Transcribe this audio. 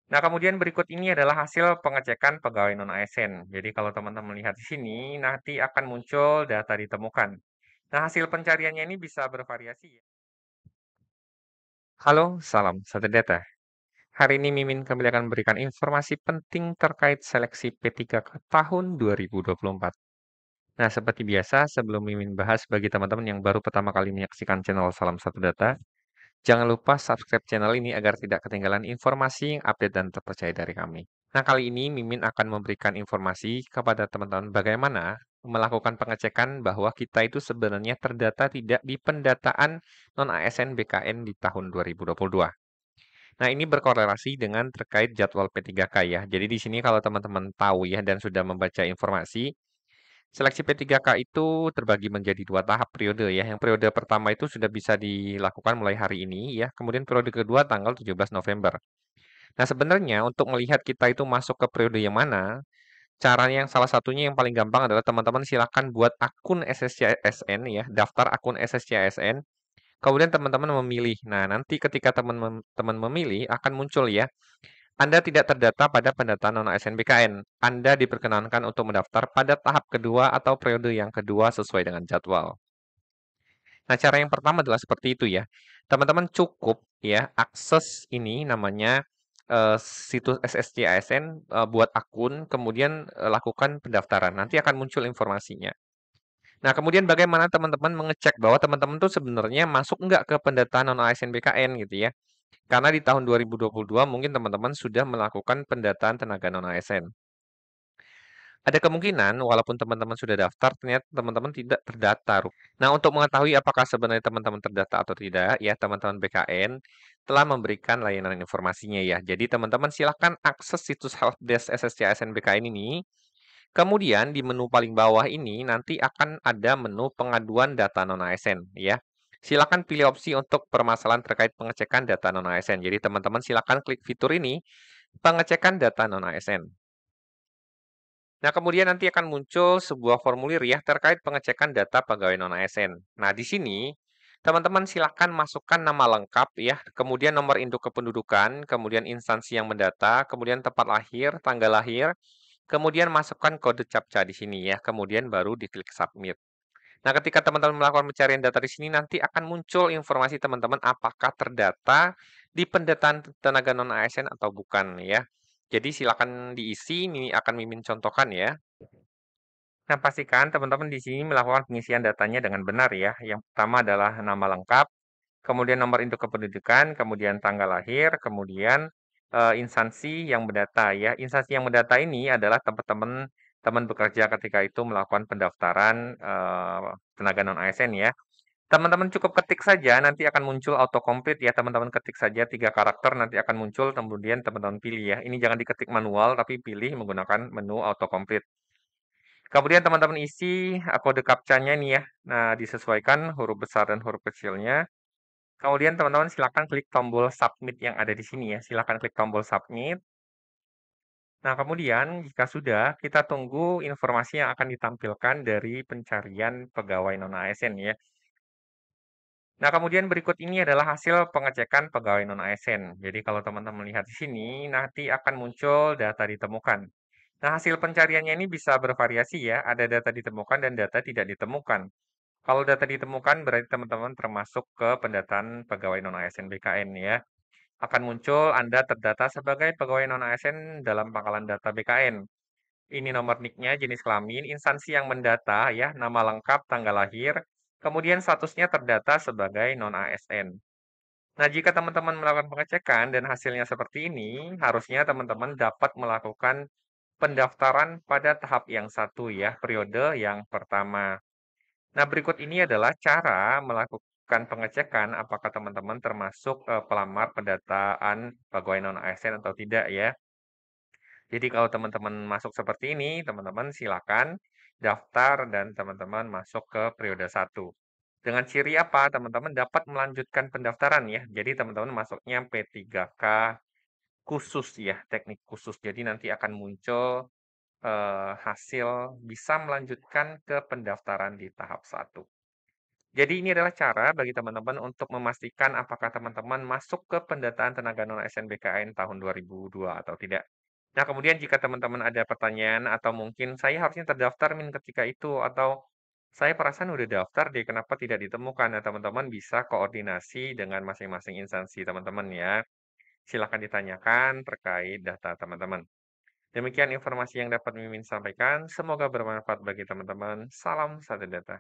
Nah, kemudian berikut ini adalah hasil pengecekan pegawai non-ASN. Jadi kalau teman-teman lihat di sini, nanti akan muncul data ditemukan. Nah, hasil pencariannya ini bisa bervariasi ya. Halo, salam satu data. Hari ini Mimin kembali akan memberikan informasi penting terkait seleksi P3K tahun 2024. Nah, seperti biasa, sebelum Mimin bahas bagi teman-teman yang baru pertama kali menyaksikan channel Salam Satu Data, jangan lupa subscribe channel ini agar tidak ketinggalan informasi yang update dan terpercaya dari kami. Nah, kali ini Mimin akan memberikan informasi kepada teman-teman bagaimana melakukan pengecekan bahwa kita itu sebenarnya terdata tidak di pendataan non-ASN BKN di tahun 2022. Nah, ini berkorelasi dengan terkait jadwal P3K ya. Jadi di sini kalau teman-teman tahu ya dan sudah membaca informasi, seleksi P3K itu terbagi menjadi dua tahap periode ya. Yang periode pertama itu sudah bisa dilakukan mulai hari ini ya. Kemudian periode kedua tanggal 17 November. Nah, sebenarnya untuk melihat kita itu masuk ke periode yang mana, caranya yang salah satunya yang paling gampang adalah teman-teman silakan buat akun SSCSN ya, daftar akun SSCSN. Kemudian teman-teman memilih. Nah, nanti ketika teman memilih akan muncul ya, Anda tidak terdata pada pendataan non-ASN BKN. Anda diperkenankan untuk mendaftar pada tahap kedua atau periode yang kedua sesuai dengan jadwal. Nah, cara yang pertama adalah seperti itu ya. Teman-teman cukup ya akses ini namanya situs SSCASN, buat akun, kemudian lakukan pendaftaran. Nanti akan muncul informasinya. Nah, kemudian bagaimana teman-teman mengecek bahwa teman-teman tuh sebenarnya masuk nggak ke pendataan non-ASN BKN gitu ya. Karena di tahun 2022 mungkin teman-teman sudah melakukan pendataan tenaga non-ASN. Ada kemungkinan walaupun teman-teman sudah daftar, ternyata teman-teman tidak terdata. Nah, untuk mengetahui apakah sebenarnya teman-teman terdata atau tidak, ya teman-teman BKN telah memberikan layanan informasinya ya. Jadi teman-teman silakan akses situs helpdesk SSCSN BKN ini. Kemudian di menu paling bawah ini nanti akan ada menu pengaduan data non-ASN ya. Silakan pilih opsi untuk permasalahan terkait pengecekan data non-ASN. Jadi teman-teman silakan klik fitur ini, pengecekan data non-ASN. Nah, kemudian nanti akan muncul sebuah formulir ya terkait pengecekan data pegawai non-ASN. Nah, di sini teman-teman silakan masukkan nama lengkap ya, kemudian nomor induk kependudukan, kemudian instansi yang mendata, kemudian tempat lahir, tanggal lahir, kemudian masukkan kode CAPTCHA di sini ya, kemudian baru diklik submit. Nah, ketika teman-teman melakukan pencarian data di sini nanti akan muncul informasi teman-teman apakah terdata di pendataan tenaga non-ASN atau bukan ya. Jadi silakan diisi, ini akan Mimin contohkan ya. Nah, pastikan teman-teman di sini melakukan pengisian datanya dengan benar ya. Yang pertama adalah nama lengkap, kemudian nomor induk kependudukan, kemudian tanggal lahir, kemudian instansi yang mendata ya. Instansi yang mendata ini adalah tempat teman bekerja ketika itu melakukan pendaftaran tenaga non-ASN ya. Teman-teman cukup ketik saja, nanti akan muncul autocomplete ya. Teman-teman ketik saja 3 karakter, nanti akan muncul, kemudian teman-teman pilih ya. Ini jangan diketik manual, tapi pilih menggunakan menu autocomplete. Kemudian teman-teman isi kode captcha-nya nih ya. Nah, disesuaikan huruf besar dan huruf kecilnya. Kemudian teman-teman silakan klik tombol submit yang ada di sini ya. Silakan klik tombol submit. Nah, kemudian jika sudah, kita tunggu informasi yang akan ditampilkan dari pencarian pegawai non-ASN ya. Nah, kemudian berikut ini adalah hasil pengecekan pegawai non-ASN. Jadi kalau teman-teman lihat di sini, nanti akan muncul data ditemukan. Nah, hasil pencariannya ini bisa bervariasi ya. Ada data ditemukan dan data tidak ditemukan. Kalau data ditemukan berarti teman-teman termasuk ke pendataan pegawai non-ASN BKN ya. Akan muncul Anda terdata sebagai pegawai non-ASN dalam pangkalan data BKN. Ini nomor NIK-nya, jenis kelamin, instansi yang mendata ya, nama lengkap, tanggal lahir, kemudian statusnya terdata sebagai non-ASN. Nah, jika teman-teman melakukan pengecekan dan hasilnya seperti ini, harusnya teman-teman dapat melakukan pendaftaran pada tahap yang satu ya, periode yang pertama. Nah, berikut ini adalah cara melakukan pengecekan apakah teman-teman termasuk pelamar pendataan pegawai non-ASN atau tidak ya. Jadi kalau teman-teman masuk seperti ini, teman-teman silakan daftar dan teman-teman masuk ke periode satu. Dengan ciri apa? Teman-teman dapat melanjutkan pendaftaran ya. Jadi teman-teman masuknya P3K khusus ya, teknik khusus. Jadi nanti akan muncul hasil bisa melanjutkan ke pendaftaran di tahap satu. Jadi ini adalah cara bagi teman-teman untuk memastikan apakah teman-teman masuk ke pendataan tenaga non SNBKN tahun 2002 atau tidak. Nah, kemudian jika teman-teman ada pertanyaan atau mungkin saya harusnya terdaftar min ketika itu atau saya perasaan udah daftar deh kenapa tidak ditemukan. Nah, teman-teman bisa koordinasi dengan masing-masing instansi teman-teman ya. Silakan ditanyakan terkait data teman-teman. Demikian informasi yang dapat Mimin sampaikan. Semoga bermanfaat bagi teman-teman. Salam satu data.